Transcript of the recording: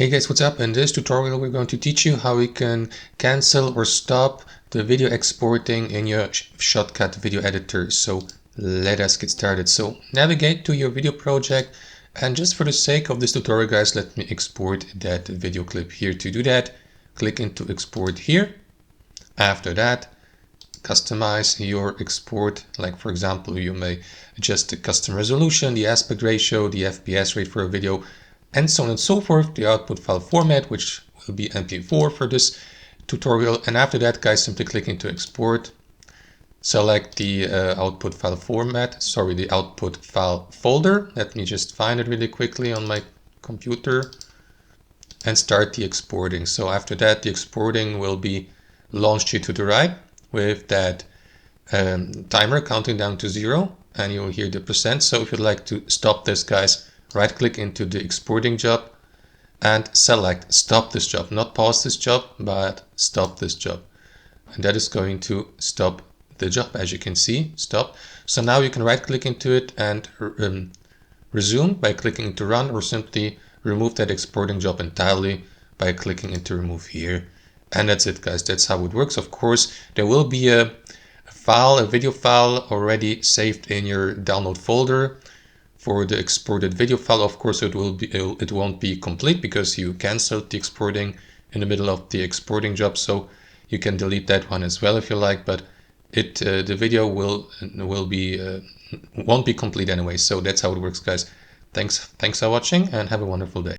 Hey guys, what's up? In this tutorial we're going to teach you how we can cancel or stop the video exporting in your Shotcut video editor. So let us get started. So navigate to your video project, and just for the sake of this tutorial guys, let me export that video clip here. To do that, click into export here. After that, customize your export. Like for example, you may adjust the custom resolution, the aspect ratio, the FPS rate for a video, and so on and so forth, the output file format, which will be MP4 for this tutorial. And after that, guys, simply click into export, select the output file format, the output file folder. Let me just find it really quickly on my computer and start the exporting. So after that, the exporting will be launched here to the right with that timer counting down to 0, and you'll hear the %. So if you'd like to stop this, guys, right click into the exporting job and select stop this job, not pause this job, but stop this job. And that is going to stop the job, as you can see, stop. So now you can right click into it and resume by clicking into run, or simply remove that exporting job entirely by clicking into remove here. And that's it, guys. That's how it works. Of course, there will be a video file already saved in your download folder for the exported video file. Of course, it won't be complete because you canceled the exporting in the middle of the exporting job. So you can delete that one as well if you like, but the video won't be complete anyway. So that's how it works, guys. Thanks for watching and have a wonderful day.